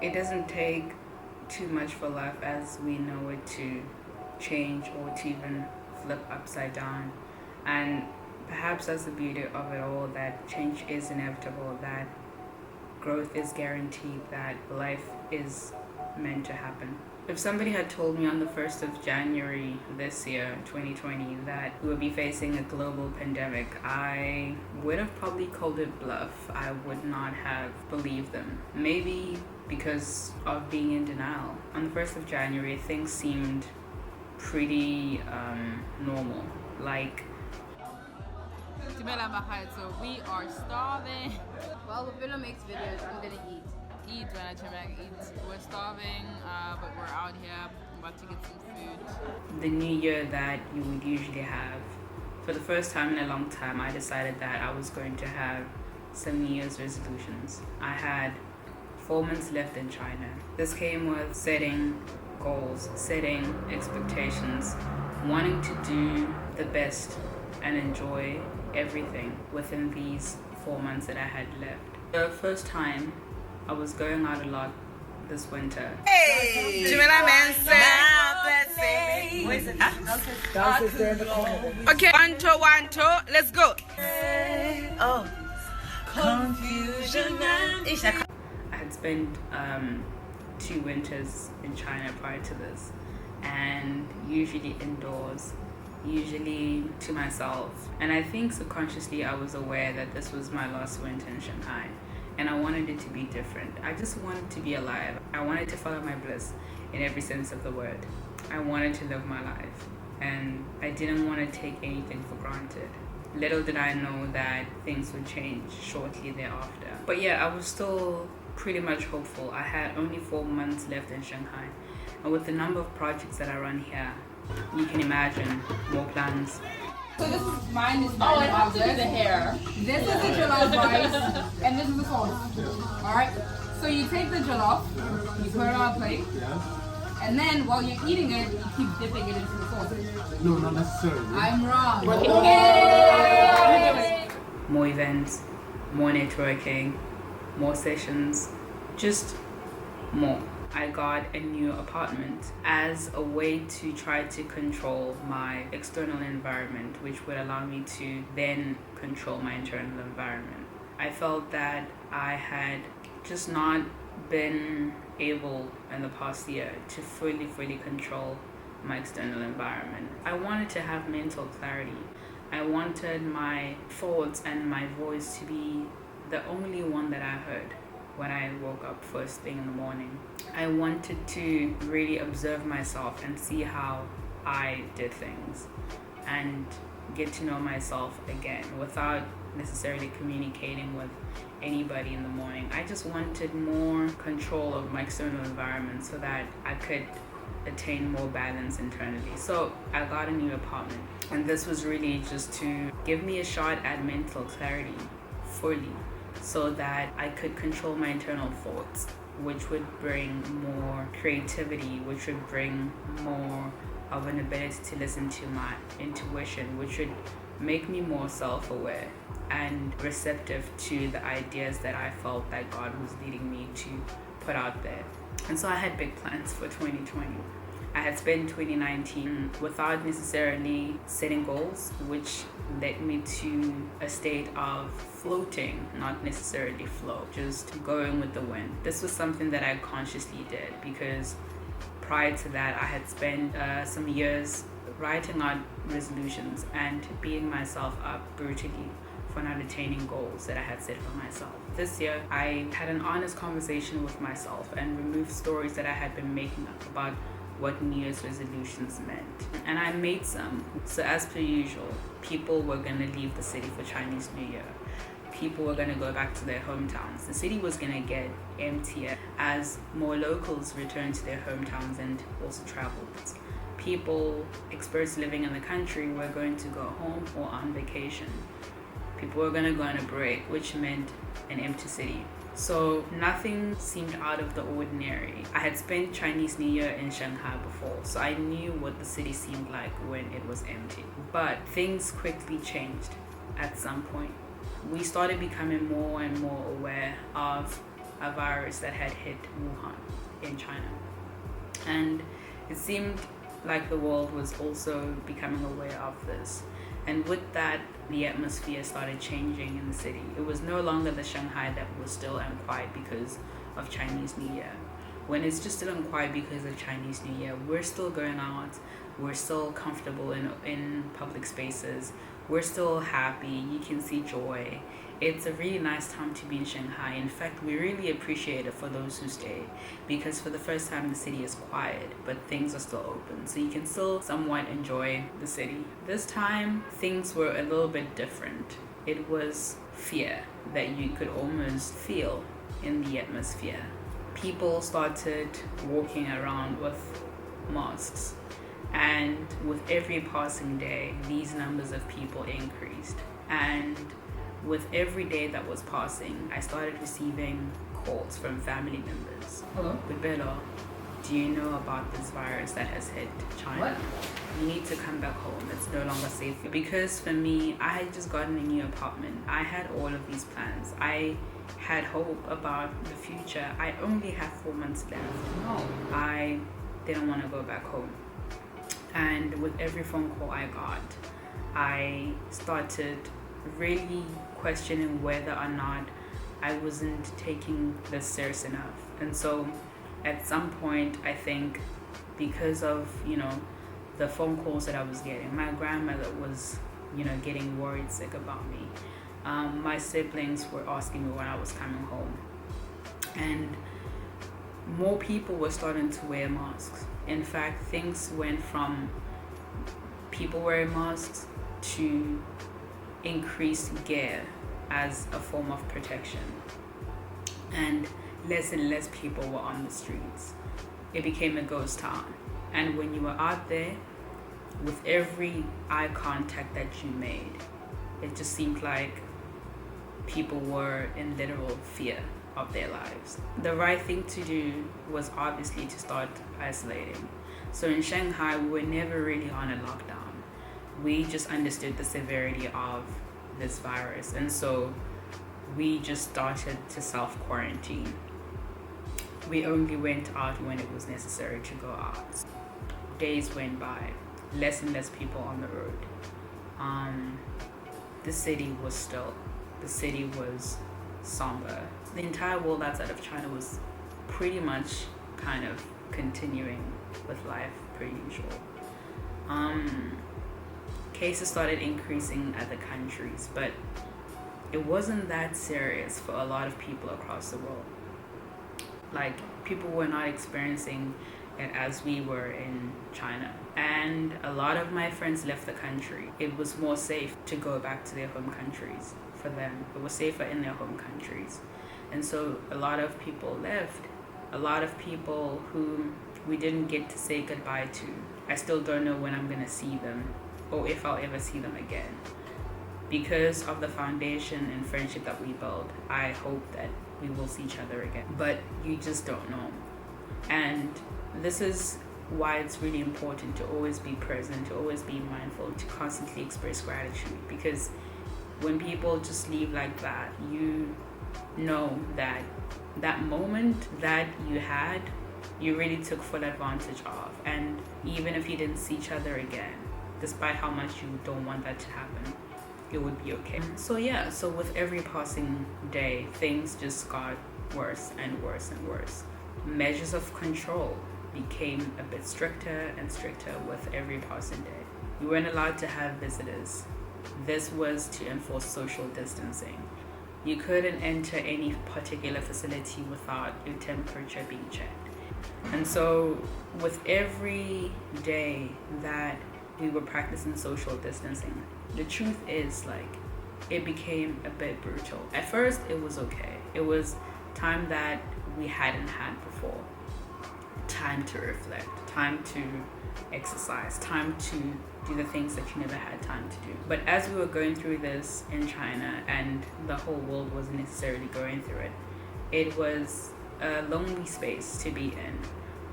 it doesn't take too much for life as we know it to change or to even flip upside down. And perhaps that's the beauty of it all, that change is inevitable, that growth is guaranteed, that life is meant to happen. If somebody had told me on the 1st of January this year, 2020, that we would be facing a global pandemic, I would have probably called it bluff. I would not have believed them. Maybe because of being in denial. On the 1st of January, things seemed pretty normal. Like, so we are starving. Well, Villa makes videos, I'm gonna eat. Eat when I turn back, eat. We're starving, but we're out here about to get some food. The new year that you would usually have. For the first time in a long time, I decided that I was going to have some New Year's resolutions. I had 4 months left in China. This came with setting goals, setting expectations, wanting to do the best and enjoy everything within these 4 months that I had left. The first time I was going out a lot this winter. Hey! Okay, one, two, let's go. Oh, confusion and I had spent 2 winters in China prior to this, and usually indoors, usually to myself. And I think subconsciously I was aware that this was my last winter in Shanghai, and I wanted it to be different. I just wanted to be alive. I wanted to follow my bliss in every sense of the word. I wanted to live my life, and I didn't want to take anything for granted. Little did I know that things would change shortly thereafter. But yeah, I was still pretty much hopeful. I had only 4 months left in Shanghai, and with the number of projects that I run here, you can imagine more plans. So this is mine. Is oh, I have to do the hair. This is the jollof rice, and this is the sauce. All right. So you take the jollof, you put it on a plate, and then while you're eating it, you keep dipping it into the sauce. No, not necessarily. I'm wrong. More events, more networking, more sessions, just more. I got a new apartment as a way to try to control my external environment, which would allow me to then control my internal environment. I felt that I had just not been able in the past year to fully control my external environment. I wanted to have mental clarity. I wanted my thoughts and my voice to be the only one that I heard when I woke up first thing in the morning. I wanted to really observe myself and see how I did things and get to know myself again without necessarily communicating with anybody in the morning. I just wanted more control of my external environment so that I could attain more balance internally. So I got a new apartment, and this was really just to give me a shot at mental clarity fully, so that I could control my internal thoughts, which would bring more creativity, which would bring more of an ability to listen to my intuition, which would make me more self-aware and receptive to the ideas that I felt that God was leading me to put out there. And so I had big plans for 2020. I had spent 2019 without necessarily setting goals, which led me to a state of floating, not necessarily flow, just going with the wind. This was something that I consciously did because prior to that, I had spent some years writing out resolutions and beating myself up brutally for not attaining goals that I had set for myself. This year, I had an honest conversation with myself and removed stories that I had been making up about what New Year's resolutions meant. And I made some. So as per usual, people were going to leave the city for Chinese New Year. People were going to go back to their hometowns. The city was going to get emptier as more locals returned to their hometowns and also traveled. People experts living in the country were going to go home or on vacation. People were going to go on a break, which meant an empty city. So nothing seemed out of the ordinary. I had spent Chinese New Year in Shanghai before, so I knew what the city seemed like when it was empty. But things quickly changed at some point. We started becoming more and more aware of a virus that had hit Wuhan in China. And it seemed like the world was also becoming aware of this. And with that, the atmosphere started changing in the city. It was no longer the Shanghai that was still unquiet because of Chinese New Year. When it's just still unquiet because of Chinese New Year, we're still going out, we're still comfortable in public spaces, we're still happy, you can see joy. It's a really nice time to be in Shanghai. In fact, we really appreciate it for those who stay, because for the first time the city is quiet, but things are still open. So you can still somewhat enjoy the city. This time, things were a little bit different. It was fear that you could almost feel in the atmosphere. People started walking around with masks, and with every passing day, these numbers of people increased. And with every day that was passing, I started receiving calls from family members. Hello? Bebelo, do you know about this virus that has hit China? What? You need to come back home. It's no longer safe. Because for me, I had just gotten a new apartment. I had all of these plans. I had hope about the future. I only have 4 months left. No. I didn't want to go back home. And with every phone call I got, I started really questioning whether or not I wasn't taking this serious enough. And so at some point, I think because of, the phone calls that I was getting, my grandmother was, getting worried sick about me. My siblings were asking me when I was coming home. And more people were starting to wear masks. In fact, things went from people wearing masks to increased gear as a form of protection. And less people were on the streets. It became a ghost town. And when you were out there, with every eye contact that you made, it just seemed like people were in literal fear of their lives. The right thing to do was obviously to start isolating. So in Shanghai, we were never really on a lockdown. We just understood the severity of this virus, and so we just started to self-quarantine. We only went out when it was necessary to go out. Days went by, less and less people on the road. The city was still. The city was somber. The entire world outside of China was pretty much kind of continuing with life per usual. Cases started increasing at the countries, but it wasn't that serious for a lot of people across the world. Like, people were not experiencing it as we were in China. And a lot of my friends left the country. It was more safe to go back to their home countries for them. It was safer in their home countries. And so a lot of people left. A lot of people whom we didn't get to say goodbye to. I still don't know when I'm gonna see them, or if I'll ever see them again. Because of the foundation and friendship that we built, I hope that we will see each other again. But you just don't know. And this is why it's really important to always be present, to always be mindful, to constantly express gratitude. Because when people just leave like that, you know that that moment that you had, you really took full advantage of. And even if you didn't see each other again, despite how much you don't want that to happen, it would be okay. So with every passing day, things just got worse and worse and worse. Measures of control became a bit stricter and stricter with every passing day. You weren't allowed to have visitors. This was to enforce social distancing. You couldn't enter any particular facility without your temperature being checked. And so with every day that we were practicing social distancing, the truth is, like, it became a bit brutal. At first, it was okay. It was time that we hadn't had before. Time to reflect, time to exercise, time to do the things that you never had time to do. But as we were going through this in China, and the whole world wasn't necessarily going through it, it was a lonely space to be in.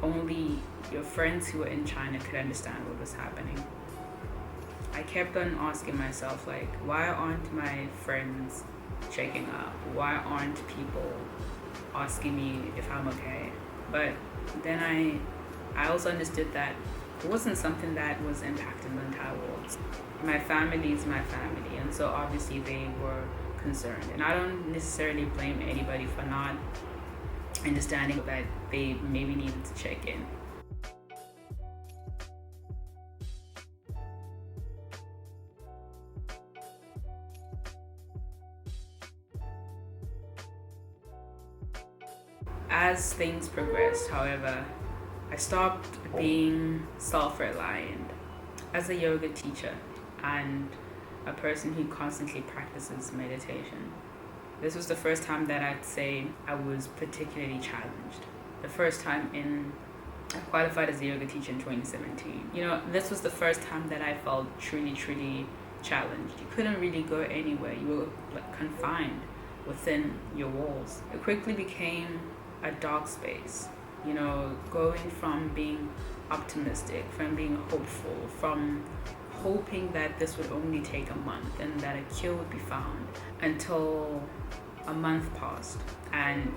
Only your friends who were in China could understand what was happening. I kept on asking myself, like, why aren't my friends checking up? Why aren't people asking me if I'm okay. But then I also understood that it wasn't something that was impacting the entire world. My family is my family, and so obviously they were concerned. And I don't necessarily blame anybody for not understanding that they maybe needed to check in. As things progressed, however, I stopped being self-reliant. As a yoga teacher and a person who constantly practices meditation, this was the first time that I'd say I was particularly challenged. The first time I qualified as a yoga teacher in 2017. This was the first time that I felt truly, truly challenged. You couldn't really go anywhere. You were confined within your walls. It quickly became a dark space, going from being optimistic, from being hopeful, from hoping that this would only take a month and that a cure would be found, until a month passed and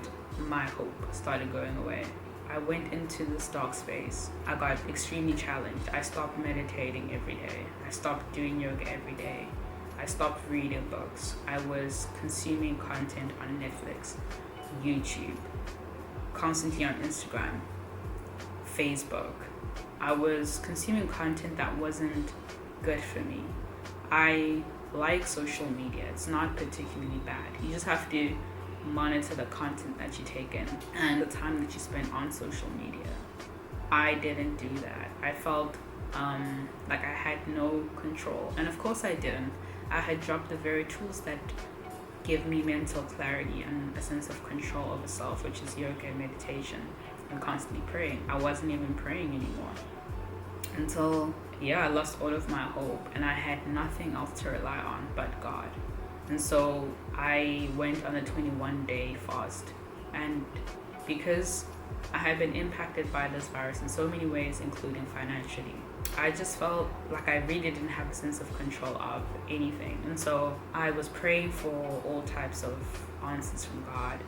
my hope started going away. I went into this dark space. I got extremely challenged. I stopped meditating every day. I stopped doing yoga every day. I stopped reading books. I was consuming content on Netflix, YouTube, constantly on Instagram, Facebook. I was consuming content that wasn't good for me. I like social media. It's not particularly bad. You just have to monitor the content that you take in and the time that you spend on social media. I didn't do that. I felt like I had no control. And of course I didn't. I had dropped the very tools that give me mental clarity and a sense of control over self, which is yoga and meditation, and constantly praying. I wasn't even praying anymore until I lost all of my hope, and I had nothing else to rely on but God. And so I went on a 21-day fast, and because I had been impacted by this virus in so many ways, including financially, I just felt like I really didn't have a sense of control of anything. And so I was praying for all types of answers from God.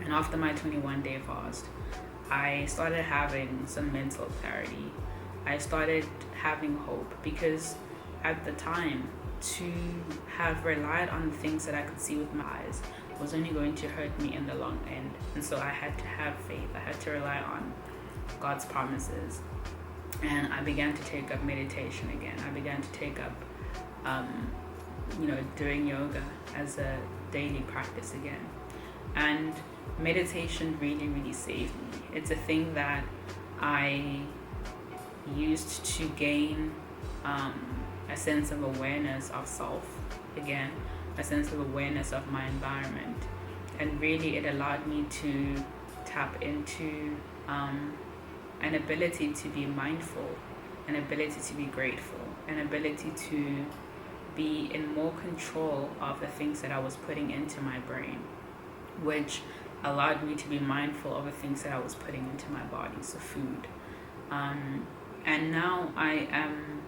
And after my 21-day fast, I started having some mental clarity. I started having hope, because at the time, to have relied on the things that I could see with my eyes was only going to hurt me in the long end. And so I had to have faith. I had to rely on God's promises. And I began to take up meditation again. I began to take up, doing yoga as a daily practice again. And meditation really, really saved me. It's a thing that I used to gain a sense of awareness of self again, a sense of awareness of my environment. And really it allowed me to tap into an ability to be mindful, an ability to be grateful, an ability to be in more control of the things that I was putting into my brain, which allowed me to be mindful of the things that I was putting into my body, so food. And now I am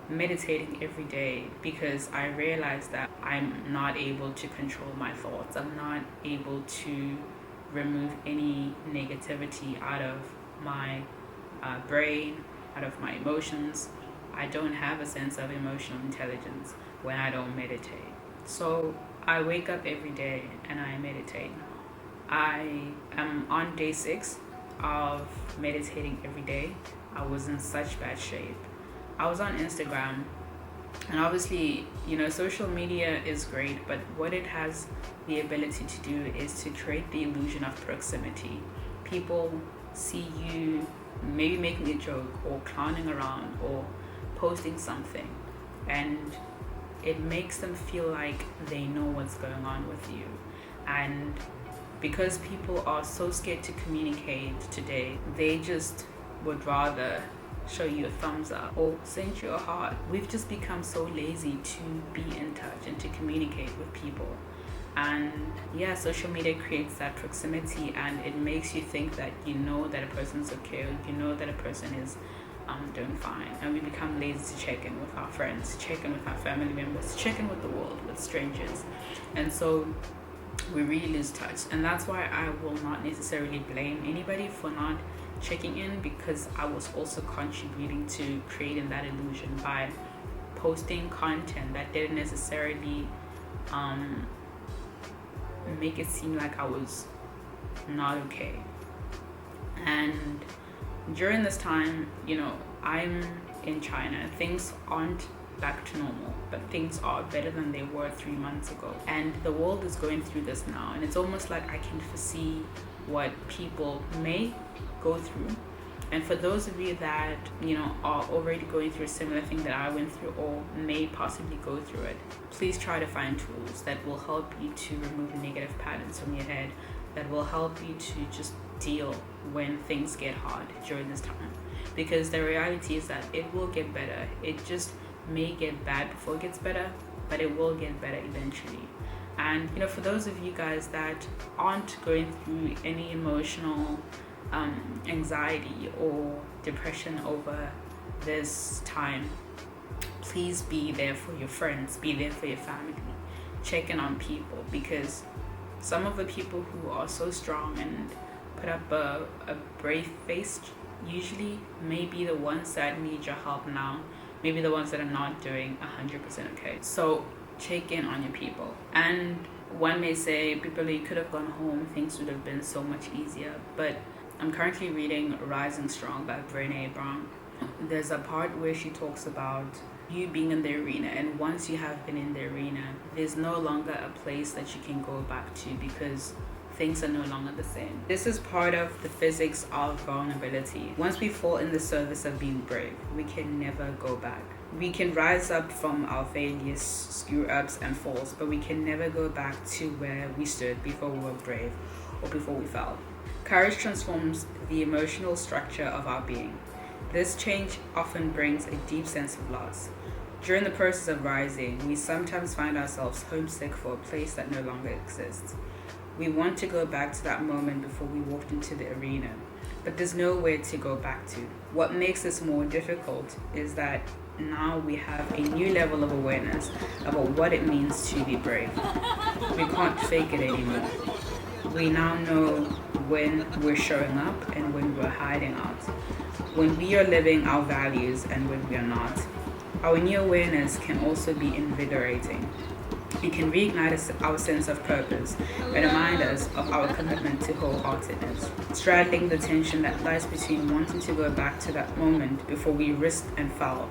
meditating every day because I realize that I'm not able to control my thoughts. I'm not able to remove any negativity out of my brain, out of my emotions. I don't have a sense of emotional intelligence when I don't meditate. So I wake up every day and I meditate. I am on day 6 of meditating every day. I was in such bad shape. I was on Instagram, and obviously, social media is great, but what it has the ability to do is to create the illusion of proximity. People see you maybe making a joke or clowning around or posting something, and it makes them feel like they know what's going on with you. And because people are so scared to communicate today, they just would rather show you a thumbs up or send you a heart. We've just become so lazy to be in touch and to communicate with people. And social media creates that proximity, and it makes you think that you know that a person's okay, or you know that a person is doing fine. And we become lazy to check in with our friends, to check in with our family members, to check in with the world, with strangers. And so we really lose touch. And that's why I will not necessarily blame anybody for not checking in, because I was also contributing to creating that illusion by posting content that didn't necessarily make it seem like I was not okay. And during this time, I'm in China. Things aren't back to normal, but things are better than they were 3 months ago. And the world is going through this now, and it's almost like I can foresee what people may go through. And for those of you that, are already going through a similar thing that I went through or may possibly go through it, please try to find tools that will help you to remove negative patterns from your head, that will help you to just deal when things get hard during this time. Because the reality is that it will get better. It just may get bad before it gets better, but it will get better eventually. And, for those of you guys that aren't going through any emotional anxiety or depression over this time, please be there for your friends, be there for your family, check in on people, because some of the people who are so strong and put up a brave face usually may be the ones that need your help now, maybe the ones that are not doing 100% okay. So check in on your people. And one may say, people, you could have gone home, things would have been so much easier. But I'm currently reading Rising Strong by Brené Brown. There's a part where she talks about you being in the arena, and once you have been in the arena, there's no longer a place that you can go back to, because things are no longer the same. This is part of the physics of vulnerability. Once we fall in the service of being brave, we can never go back. We can rise up from our failures, screw-ups and falls, but we can never go back to where we stood before we were brave or before we fell. Courage transforms the emotional structure of our being. This change often brings a deep sense of loss. During the process of rising, we sometimes find ourselves homesick for a place that no longer exists. We want to go back to that moment before we walked into the arena, but there's nowhere to go back to. What makes this more difficult is that now we have a new level of awareness about what it means to be brave. We can't fake it anymore. We now know when we're showing up and when we're hiding out, when we are living our values and when we are not. Our new awareness can also be invigorating. It can reignite our sense of purpose and remind us of our commitment to wholeheartedness, straddling the tension that lies between wanting to go back to that moment before we risked and fell,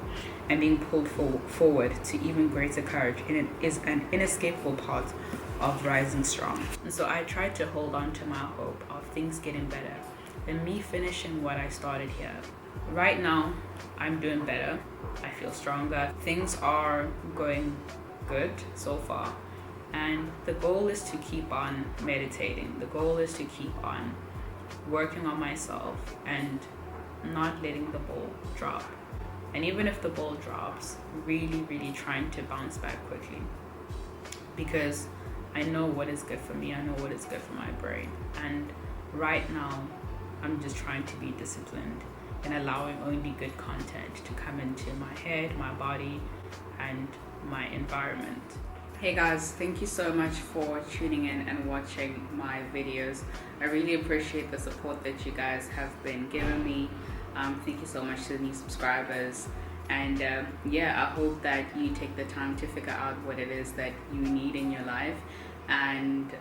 and being pulled forward to even greater courage. And it is an inescapable part of rising strong. And so I tried to hold on to my hope of things getting better and me finishing what I started here. Right now, I'm doing better. I feel stronger. Things are going good so far, and the goal is to keep on meditating. The goal is to keep on working on myself and not letting the ball drop. And even if the ball drops, really trying to bounce back quickly, because I know what is good for me. I know what is good for my brain. And right now, I'm just trying to be disciplined and allowing only good content to come into my head, my body, and my environment. Hey guys, thank you so much for tuning in and watching my videos. I really appreciate the support that you guys have been giving me. Thank you so much to the new subscribers. And I hope that you take the time to figure out what it is that you need in your life, and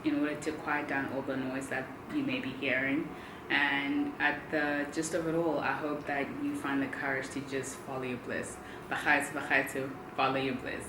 in order to quiet down all the noise that you may be hearing. And at the gist of it all, I hope that you find the courage to just follow your bliss. Bagaetsho, follow your bliss.